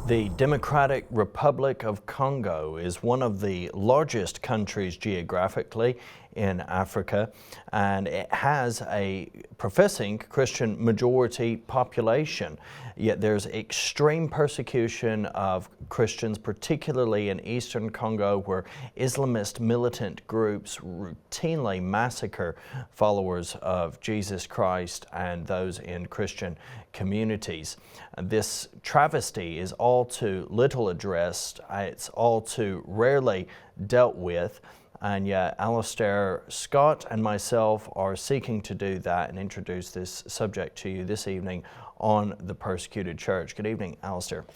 The Democratic Republic of Congo is one of the largest countries geographically in Africa, and it has a professing Christian majority population. Yet there's extreme persecution of Christians, particularly in eastern Congo, where Islamist militant groups routinely massacre followers of Jesus Christ and those in Christian communities. This travesty is all too little addressed. It's all too rarely dealt with. And yet Alistair, Scott and myself are seeking to do that and introduce this subject to you this evening on the Persecuted Church. Good evening, Alistair.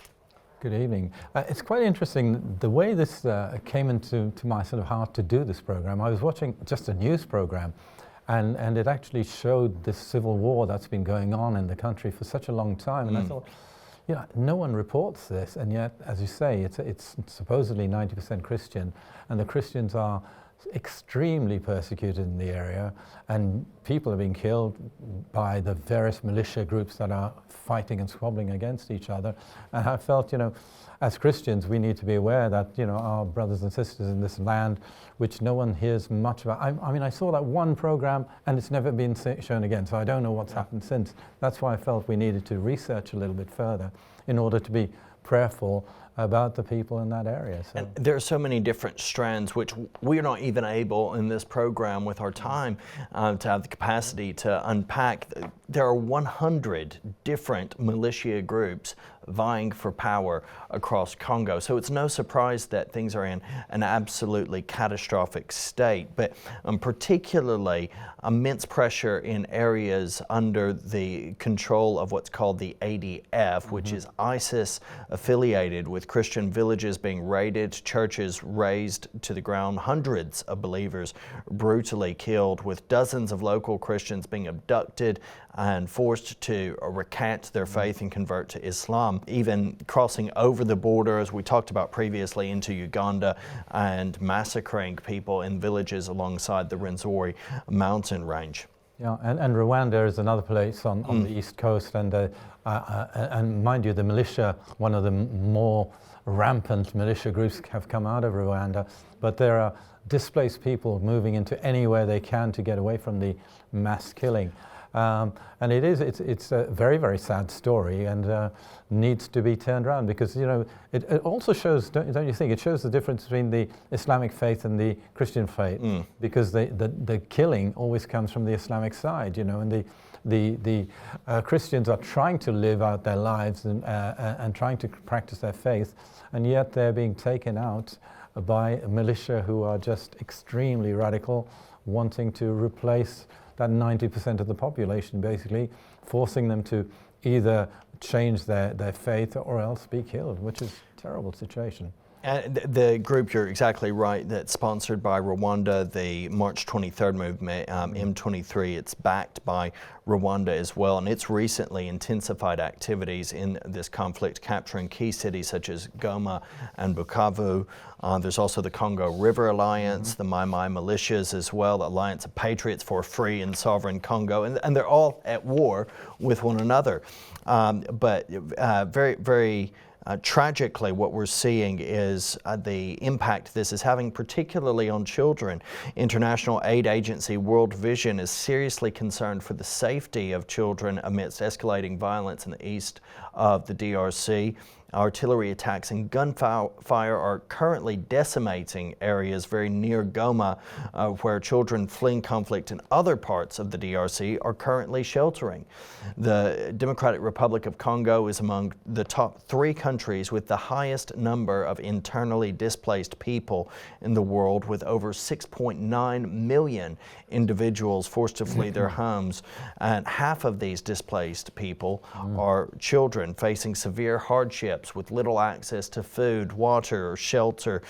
Good evening. It's quite interesting the way this came into my sort of heart to do this program. I was watching just a news program, and it actually showed this civil war that's been going on in the country for such a long time. And I thought, you know, no one reports this, and yet, as you say, it's supposedly 90% Christian, and the Christians are extremely persecuted in the area, and people are being killed by the various militia groups that are fighting and squabbling against each other. And I felt, you know, as Christians, we need to be aware that, you know, our brothers and sisters in this land, which no one hears much about. I mean, I saw that one program and it's never been shown again, so I don't know what's happened since. That's why I felt we needed to research a little bit further in order to be prayerful about the people in that area. So. And there are so many different strands which we're not even able in this program with our time to have the capacity to unpack. There are 100 different militia groups vying for power across Congo. So it's no surprise that things are in an absolutely catastrophic state, but particularly immense pressure in areas under the control of what's called the ADF, which is ISIS affiliated, with Christian villages being raided, churches razed to the ground, hundreds of believers brutally killed, with dozens of local Christians being abducted and forced to recant their faith and convert to Islam, even crossing over the border, as we talked about previously, into Uganda and massacring people in villages alongside the Rwenzori mountain range. Yeah, and Rwanda is another place on the east coast, and mind you, the militia, one of the more rampant militia groups have come out of Rwanda, but there are displaced people moving into anywhere they can to get away from the mass killing. And it's a very, very sad story, and needs to be turned around, because, you know, it also shows, don't you think, it shows the difference between the Islamic faith and the Christian faith, because the killing always comes from the Islamic side, you know, and the Christians are trying to live out their lives and trying to practice their faith, and yet they're being taken out by a militia who are just extremely radical, wanting to replace that 90% of the population, basically forcing them to either change their faith or else be killed, which is a terrible situation. The group, you're exactly right, that's sponsored by Rwanda, the March 23rd movement, M23, it's backed by Rwanda as well, and it's recently intensified activities in this conflict, capturing key cities such as Goma and Bukavu. There's also the Congo River Alliance, the Mai Mai militias as well, the Alliance of Patriots for a Free and Sovereign Congo, and they're all at war with one another. But very, very tragically, what we're seeing is the impact this is having, particularly on children. International aid agency World Vision is seriously concerned for the safety of children amidst escalating violence in the east of the DRC. Artillery attacks and gunfire are currently decimating areas very near Goma, where children fleeing conflict in other parts of the DRC are currently sheltering. The Democratic Republic of Congo is among the top 3 countries with the highest number of internally displaced people in the world, with over 6.9 million individuals forced to flee their homes. And half of these displaced people are children facing severe hardship, with little access to food, water, or shelter,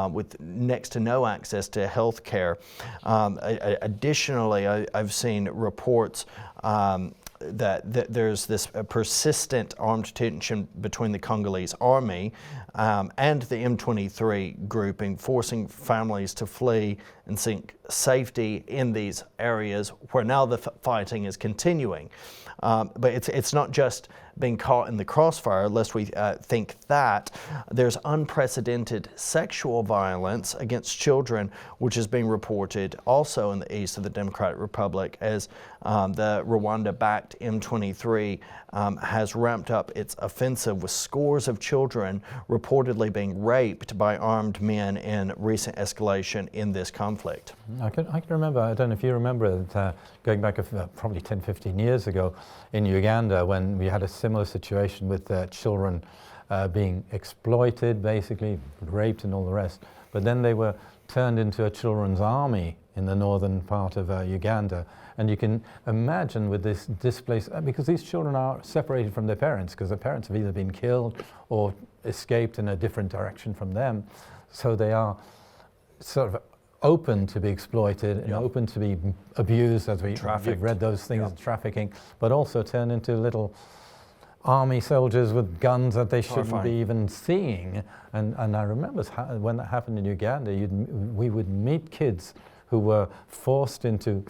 with next to no access to health care. Additionally, I've seen reports that there's this persistent armed tension between the Congolese army and the M23 grouping, forcing families to flee and seek safety in these areas where now the fighting is continuing. But it's not just being caught in the crossfire, lest we think that. There's unprecedented sexual violence against children, which is being reported also in the east of the Democratic Republic, as the Rwanda-backed M23 has ramped up its offensive with scores of children reportedly being raped by armed men in recent escalation in this conflict. I can remember, I don't know if you remember it, going back probably 10, 15 years ago in Uganda, when we had a similar situation with children being exploited, basically raped and all the rest. But then they were turned into a children's army in the northern part of Uganda. And you can imagine with this displaced, because these children are separated from their parents, because their parents have either been killed or escaped in a different direction from them. So they are sort of open to be exploited and open to be abused, as we've read those things, trafficking, but also turned into little army soldiers with guns that they shouldn't be even seeing. And I remember when that happened in Uganda, we would meet kids who were forced into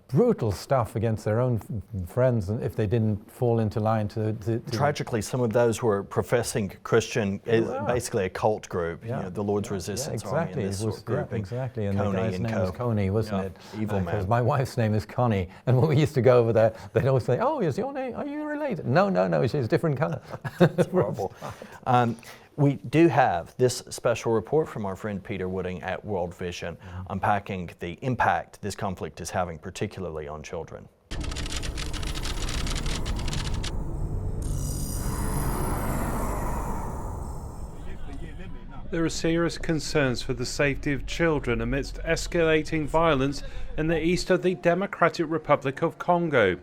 brutal stuff against their own friends if they didn't fall into line to Tragically, some of those were professing Christian, basically a cult group, you know, the Lord's Resistance Army in this sort of grouping. Exactly, and Coney the guy's name was Coney, wasn't it? Evil man. Because my wife's name is Connie, and when we used to go over there, they'd always say, "Oh, is your name? Are you related?" No, she's a different colour. That's horrible. We do have this special report from our friend Peter Wooding at World Vision, unpacking the impact this conflict is having, particularly on children. There are serious concerns for the safety of children amidst escalating violence in the east of the Democratic Republic of Congo.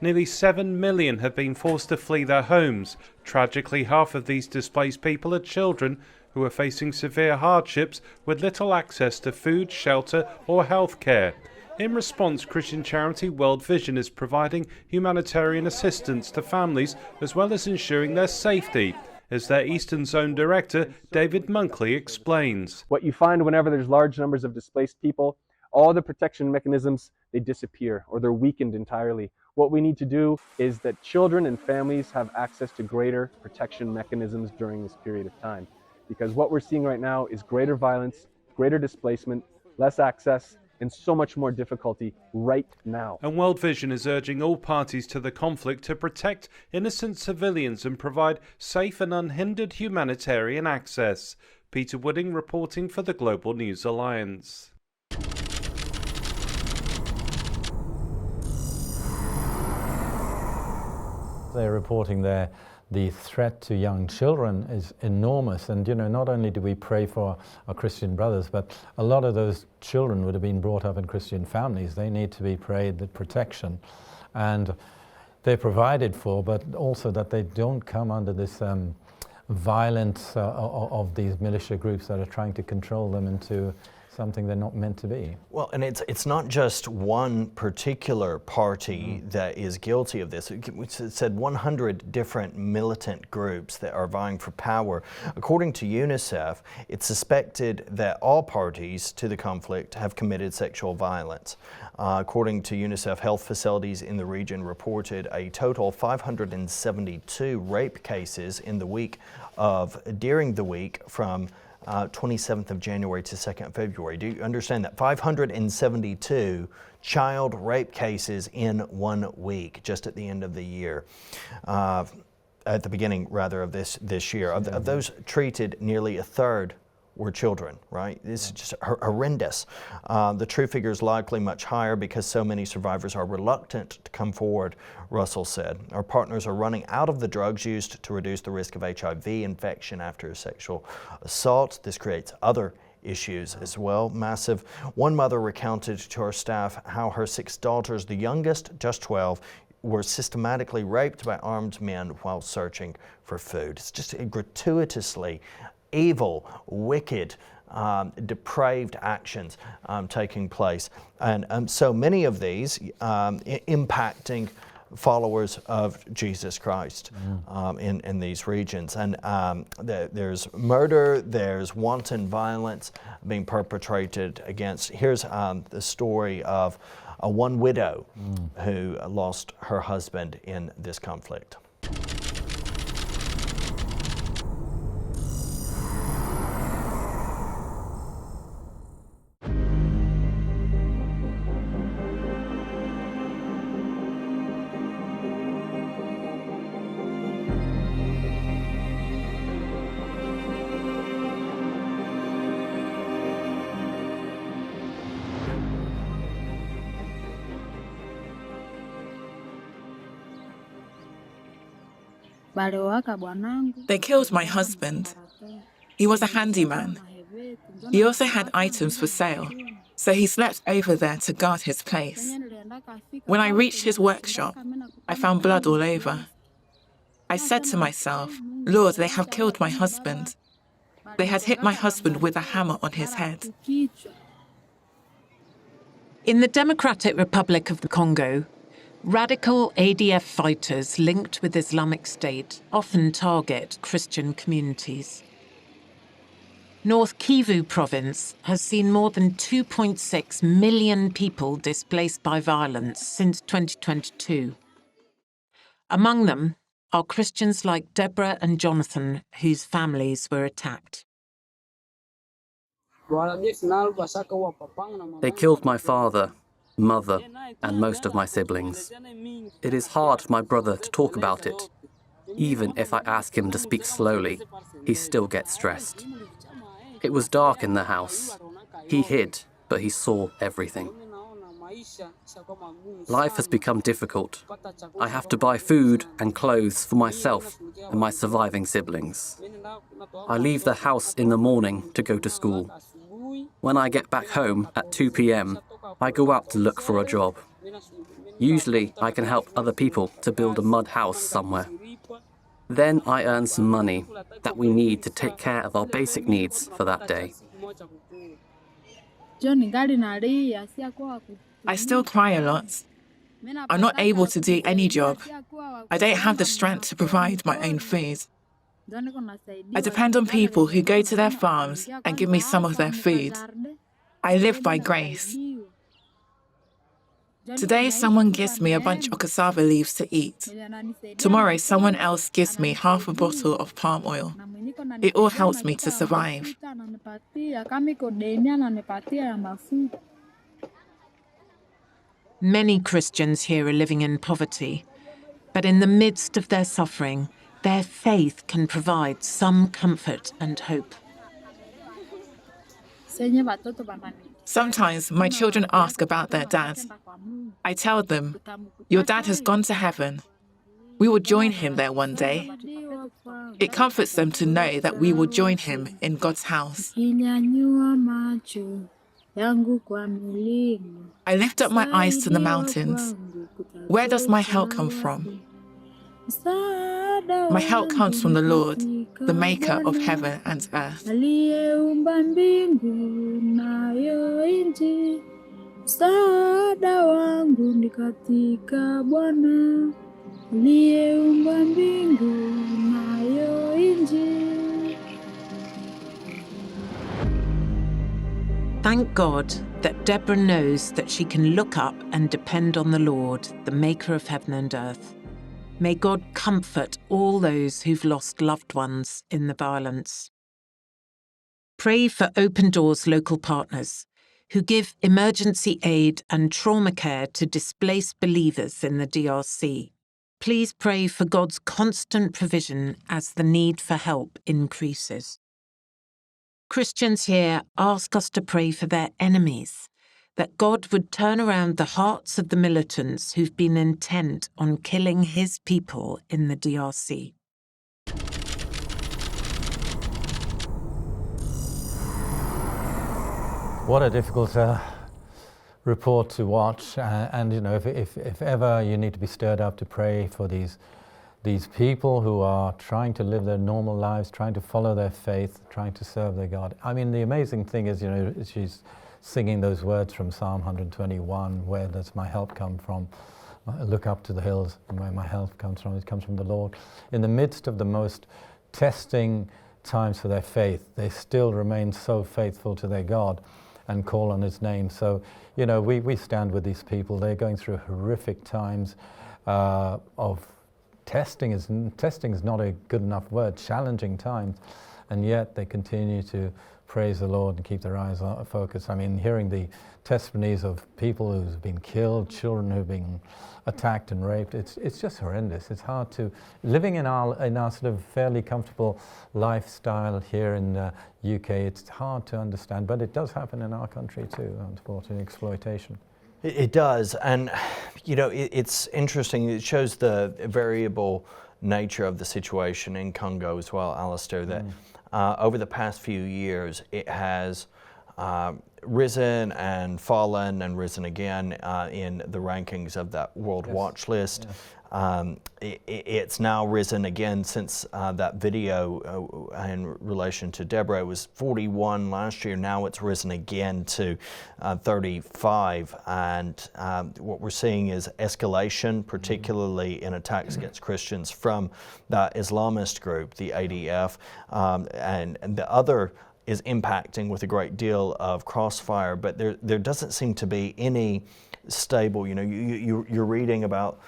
Nearly 7 million have been forced to flee their homes. Tragically, half of these displaced people are children who are facing severe hardships with little access to food, shelter or health care. In response, Christian charity World Vision is providing humanitarian assistance to families as well as ensuring their safety, as their Eastern Zone Director, David Monkley, explains. What you find whenever there's large numbers of displaced people, all the protection mechanisms, they disappear or they're weakened entirely. What we need to do is that children and families have access to greater protection mechanisms during this period of time. Because what we're seeing right now is greater violence, greater displacement, less access, and so much more difficulty right now. And World Vision is urging all parties to the conflict to protect innocent civilians and provide safe and unhindered humanitarian access. Peter Wooding reporting for the Global News Alliance. They're reporting there the threat to young children is enormous. And, you know, not only do we pray for our Christian brothers, but a lot of those children would have been brought up in Christian families. They need to be prayed that protection and they're provided for, but also that they don't come under this violence of these militia groups that are trying to control them into something they're not meant to be. Well, and it's not just one particular party that is guilty of this. We said 100 different militant groups that are vying for power. According to UNICEF, it's suspected that all parties to the conflict have committed sexual violence. According to UNICEF, health facilities in the region reported a total 572 rape cases during the week from 27th of January to 2nd of February. Do you understand that? 572 child rape cases in 1 week, just at the end of the year. At the beginning, rather, of this year. Of those treated, nearly a third were children, right? This is just horrendous. The true figure is likely much higher because so many survivors are reluctant to come forward, Russell said. Our partners are running out of the drugs used to reduce the risk of HIV infection after a sexual assault. This creates other issues as well, massive. One mother recounted to our staff how her 6 daughters, the youngest, just 12, were systematically raped by armed men while searching for food. It's just gratuitously evil, wicked, depraved actions taking place. And so many of these impacting followers of Jesus Christ in these regions. And there's murder, there's wanton violence being perpetrated against. Here's the story of one widow who lost her husband in this conflict. They killed my husband. He was a handyman. He also had items for sale, so he slept over there to guard his place. When I reached his workshop, I found blood all over. I said to myself, Lord, they have killed my husband. They had hit my husband with a hammer on his head. In the Democratic Republic of the Congo, radical ADF fighters linked with Islamic State often target Christian communities. North Kivu province has seen more than 2.6 million people displaced by violence since 2022. Among them are Christians like Deborah and Jonathan, whose families were attacked. They killed my father, mother, and most of my siblings. It is hard for my brother to talk about it. Even if I ask him to speak slowly, he still gets stressed. It was dark in the house. He hid, but he saw everything. Life has become difficult. I have to buy food and clothes for myself and my surviving siblings. I leave the house in the morning to go to school. When I get back home at 2 p.m, I go out to look for a job. Usually, I can help other people to build a mud house somewhere. Then I earn some money that we need to take care of our basic needs for that day. I still cry a lot. I'm not able to do any job. I don't have the strength to provide my own food. I depend on people who go to their farms and give me some of their food. I live by grace. Today, someone gives me a bunch of cassava leaves to eat. Tomorrow, someone else gives me half a bottle of palm oil. It all helps me to survive. Many Christians here are living in poverty, but in the midst of their suffering, their faith can provide some comfort and hope. Sometimes my children ask about their dad. I tell them, your dad has gone to heaven. We will join him there one day. It comforts them to know that we will join him in God's house. I lift up my eyes to the mountains. Where does my help come from? My help comes from the Lord, the maker of heaven and earth. Thank God that Deborah knows that she can look up and depend on the Lord, the maker of heaven and earth. May God comfort all those who've lost loved ones in the violence. Pray for Open Doors local partners who give emergency aid and trauma care to displaced believers in the DRC. Please pray for God's constant provision as the need for help increases. Christians here ask us to pray for their enemies, that God would turn around the hearts of the militants who've been intent on killing his people in the DRC. What a difficult report to watch, and you know, if ever you need to be stirred up to pray for these people who are trying to live their normal lives, trying to follow their faith, trying to serve their God. I mean, the amazing thing is, you know, she's singing those words from Psalm 121, where does my help come from? I look up to the hills where my help comes from. It comes from the Lord. In the midst of the most testing times for their faith, they still remain so faithful to their God and call on his name. So, you know, we stand with these people. They're going through horrific times of testing is not a good enough word, challenging times, and yet they continue to praise the Lord and keep their eyes focused. I mean, hearing the testimonies of people who've been killed, children who've been attacked and raped, it's just horrendous. It's hard to, living in our sort of fairly comfortable lifestyle here in the UK, it's hard to understand, but it does happen in our country too, unfortunately, exploitation. It does, and you know, it's interesting. It shows the variable nature of the situation in Congo as well, Alistair, that over the past few years it has risen and fallen and risen again in the rankings of that World Watch list. Yes. It's now risen again since that video in relation to Deborah. It was 41 last year. Now it's risen again to 35. And what we're seeing is escalation, particularly in attacks against Christians from the Islamist group, the ADF, and the other is impacting with a great deal of crossfire, but there doesn't seem to be any stable, you know, you're reading about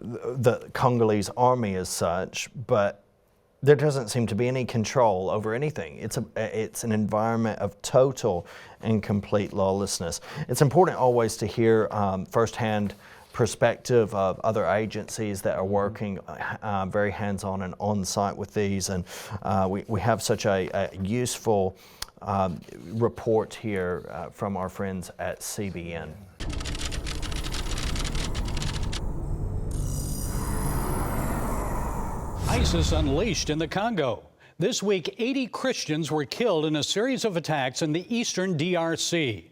the Congolese army as such, but there doesn't seem to be any control over anything. It's an environment of total and complete lawlessness. It's important always to hear firsthand perspective of other agencies that are working very hands-on and on-site with these, and we have such a useful report here from our friends at CBN. ISIS unleashed in the Congo. This week, 80 Christians were killed in a series of attacks in the eastern DRC.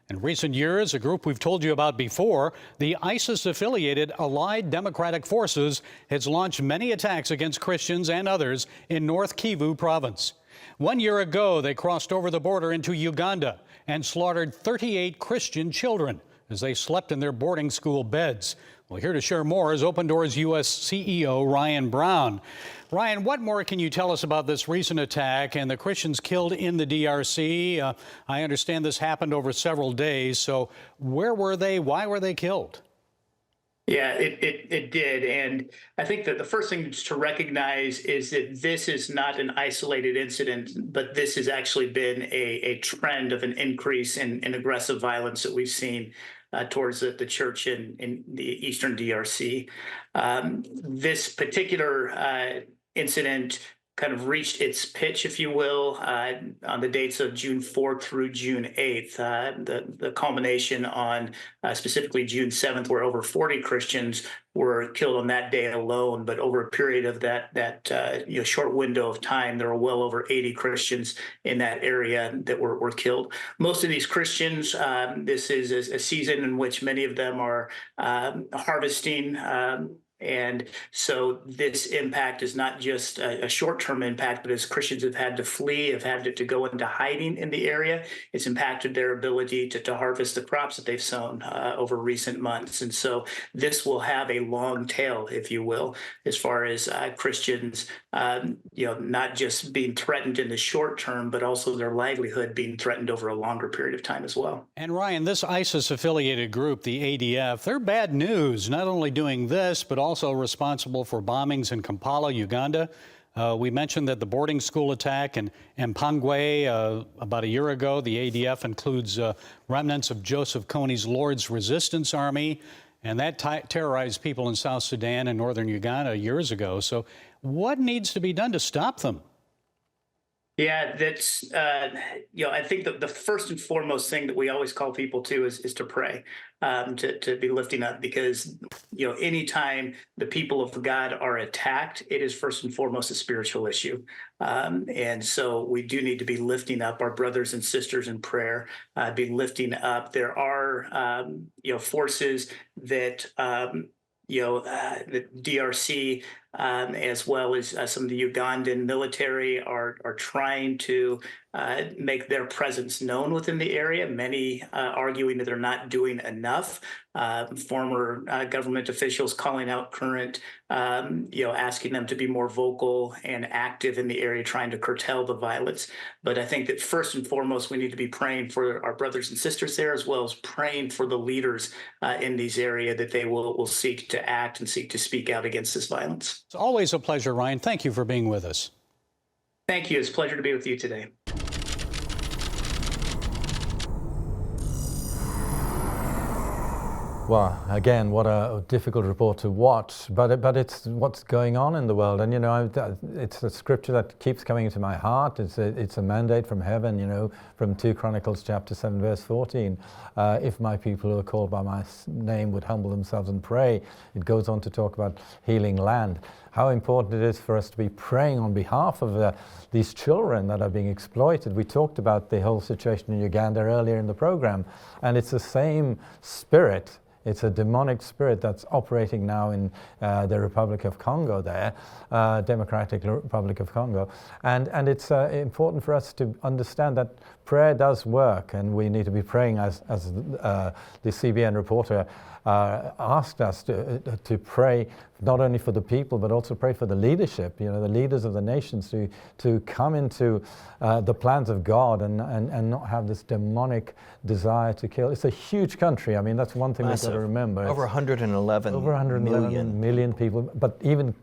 In recent years, a group we've told you about before, the ISIS-affiliated Allied Democratic Forces, has launched many attacks against Christians and others in North Kivu province. 1 year ago, they crossed over the border into Uganda and slaughtered 38 Christian children as they slept in their boarding school beds. Well, here to share more is Open Doors U.S. CEO Ryan Brown. Ryan, what more can you tell us about this recent attack and the Christians killed in the DRC? I understand this happened over several days. So where were they? Why were they killed? Yeah, it did. And I think that the first thing to recognize is that this is not an isolated incident, but this has actually been a trend of an increase in aggressive violence that we've seen towards the church in the eastern DRC. This particular incident kind of reached its pitch, if you will, on the dates of June 4th through June 8th. The culmination on specifically June 7th, where over 40 Christians were killed on that day alone. But over a period of that short window of time, there were well over 80 Christians in that area that were killed. Most of these Christians, this is a season in which many of them are harvesting. And so this impact is not just a short-term impact, but as Christians have had to flee, have had to go into hiding in the area, it's impacted their ability to harvest the crops that they've sown over recent months. And so this will have a long tail, if you will, as far as Christians, not just being threatened in the short term, but also their livelihood being threatened over a longer period of time as well. And Ryan, this ISIS-affiliated group, the ADF, they're bad news, not only doing this, but also responsible for bombings in Kampala, Uganda. We mentioned that the boarding school attack in Mpangwe about a year ago, the ADF includes remnants of Joseph Kony's Lord's Resistance Army, and that terrorized people in South Sudan and northern Uganda years ago. So what needs to be done to stop them? Yeah, that's, I think that the first and foremost thing that we always call people to is to pray, to be lifting up, because, anytime the people of God are attacked, it is first and foremost a spiritual issue. And so we do need to be lifting up our brothers and sisters in prayer, be lifting up. There are, forces that, the DRC, as well as some of the Ugandan military are trying to make their presence known within the area, many arguing that they're not doing enough. Former government officials calling out current, asking them to be more vocal and active in the area, trying to curtail the violence. But I think that first and foremost, we need to be praying for our brothers and sisters there, as well as praying for the leaders in these areas, that they will seek to act and seek to speak out against this violence. It's always a pleasure, Ryan. Thank you for being with us. Thank you. It's a pleasure to be with you today. Well, again, what a difficult report to watch, but it's what's going on in the world, and it's a scripture that keeps coming into my heart. It's a mandate from heaven, from 2 Chronicles chapter 7 verse 14. If my people who are called by my name would humble themselves and pray. It goes on to talk about healing land. How important it is for us to be praying on behalf of these children that are being exploited. We talked about the whole situation in Uganda earlier in the program, and it's the same spirit. It's a demonic spirit that's operating now in the Republic of Congo there, Democratic Republic of Congo. And it's important for us to understand that prayer does work, and we need to be praying as the CBN reporter asked us to pray not only for the people, but also pray for the leadership, the leaders of the nations to come into the plans of God and not have this demonic desire to kill. It's a huge country. I mean, that's one thing we've got to remember. Over 111 million people, but even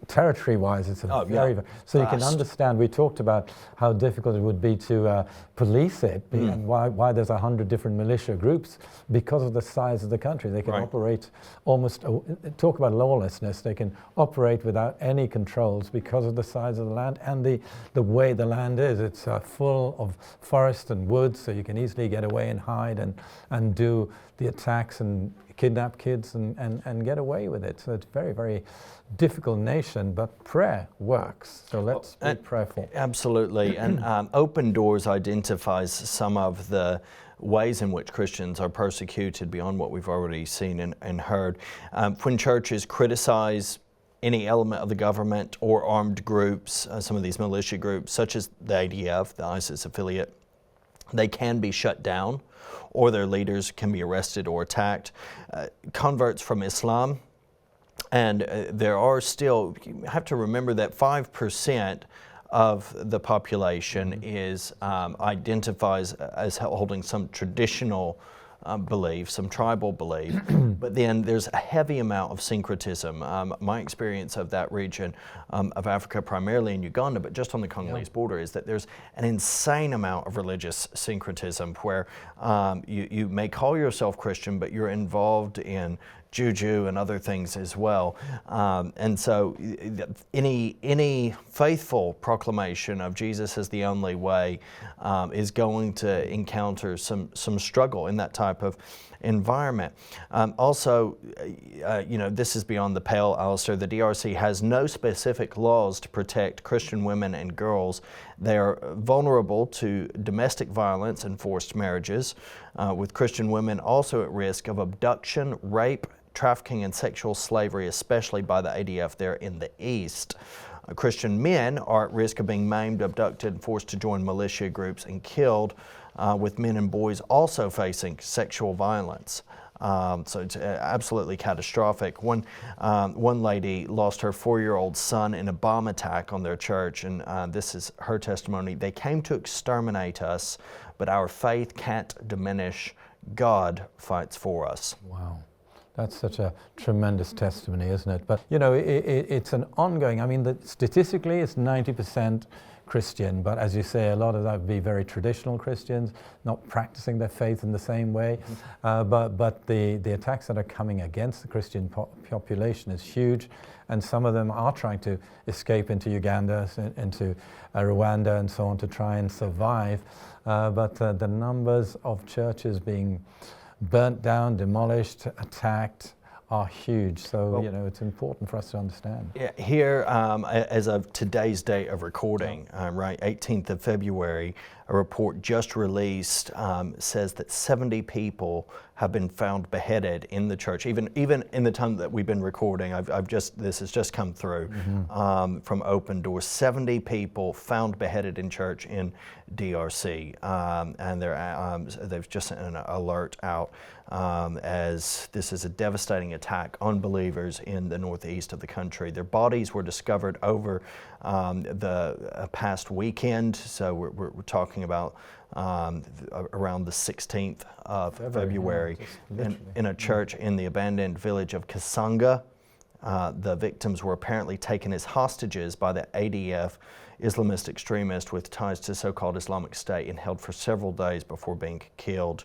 territory-wise, it's very. So you can understand. We talked about how difficult it would be to police it, and why there's 100 different militia groups because of the size of the country. They can operate almost. Talk about lawlessness. They can operate without any controls because of the size of the land and the way the land is. It's full of forest and woods, so you can easily get away and hide and do the attacks and kidnap kids and get away with it. So it's very, very difficult nation, but prayer works. So let's be prayerful. Absolutely. And Open Doors identifies some of the ways in which Christians are persecuted beyond what we've already seen and heard. When churches criticize any element of the government or armed groups, some of these militia groups, such as the ADF, the ISIS affiliate, they can be shut down, or their leaders can be arrested or attacked. Converts from Islam, and there are still, you have to remember that 5% of the population is identifies as holding some traditional belief, some tribal belief, but then there's a heavy amount of syncretism. My experience of that region of Africa, primarily in Uganda, but just on the Congolese border, is that there's an insane amount of religious syncretism where you may call yourself Christian, but you're involved in juju and other things as well. And so any faithful proclamation of Jesus as the only way is going to encounter some struggle in that type of environment. Also, this is beyond the pale, Alistair. The DRC has no specific laws to protect Christian women and girls. They are vulnerable to domestic violence and forced marriages, with Christian women also at risk of abduction, rape, trafficking and sexual slavery, especially by the ADF there in the east. Christian men are at risk of being maimed, abducted, and forced to join militia groups and killed, with men and boys also facing sexual violence. So it's absolutely catastrophic. One lady lost her 4-year-old son in a bomb attack on their church, and this is her testimony. They came to exterminate us, but our faith can't diminish. God fights for us. Wow. That's such a tremendous testimony, isn't it? But, it's an ongoing, statistically it's 90% Christian, but as you say, a lot of that would be very traditional Christians, not practicing their faith in the same way. But the attacks that are coming against the Christian population is huge, and some of them are trying to escape into Uganda, into Rwanda and so on to try and survive. But the numbers of churches being burnt down, demolished, attacked are huge. So, you know, it's important for us to understand. Yeah, here, as of today's date of recording, right, 18th of February, a report just released says that 70 people have been found beheaded in the church. Even in the time that we've been recording, this has just come through from Open Doors. 70 people found beheaded in church in DRC, and they've just sent an alert out as this is a devastating attack on believers in the northeast of the country. Their bodies were discovered over the past weekend, so we're talking about around the 16th of February in a church in the abandoned village of Kasanga. The victims were apparently taken as hostages by the ADF, Islamist extremist with ties to so-called Islamic State, and held for several days before being killed.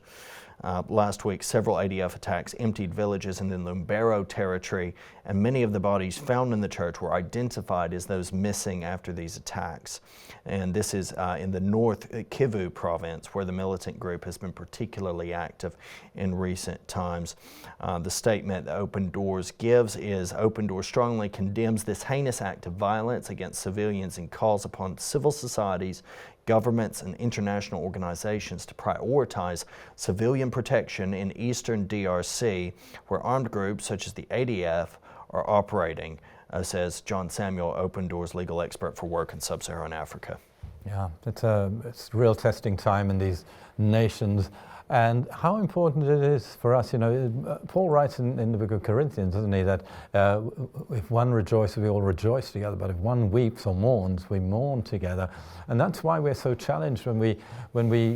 Last week, several ADF attacks emptied villages in the Lumbero territory, and many of the bodies found in the church were identified as those missing after these attacks. And this is in the North Kivu province, where the militant group has been particularly active in recent times. The statement that Open Doors gives is, Open Doors strongly condemns this heinous act of violence against civilians and calls upon civil societies, governments, and international organizations to prioritize civilian protection in eastern DRC, where armed groups such as the ADF are operating, says John Samuel, Open Doors legal expert for work in sub-Saharan Africa. Yeah, it's real testing time in these nations. And how important it is for us, you know, Paul writes in the book of Corinthians, doesn't he, that if one rejoices, we all rejoice together, but if one weeps or mourns, we mourn together. And that's why we're so challenged when we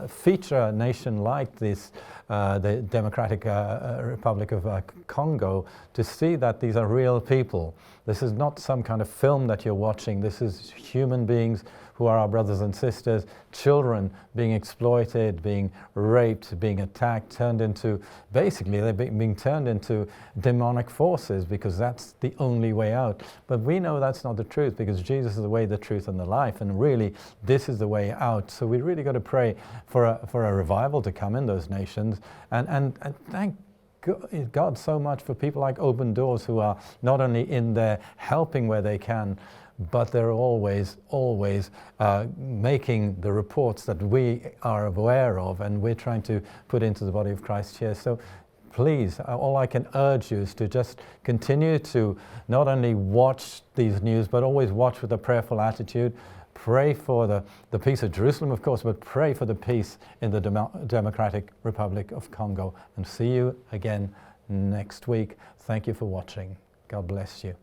feature a nation like this, the Democratic Republic of Congo, to see that these are real people. This is not some kind of film that you're watching. This is human beings who are our brothers and sisters, children being exploited, being raped, being attacked, turned into, basically they're being turned into demonic forces, because that's the only way out. But we know that's not the truth, because Jesus is the way, the truth, and the life, and really this is the way out. So we really got to pray for a revival to come in those nations, and thank God so much for people like Open Doors, who are not only in there helping where they can, but they're always making the reports that we are aware of, and we're trying to put into the body of Christ here. So please, all I can urge you is to just continue to not only watch these news, but always watch with a prayerful attitude. Pray for the peace of Jerusalem, of course, but pray for the peace in the Democratic Republic of Congo. And see you again next week. Thank you for watching. God bless you.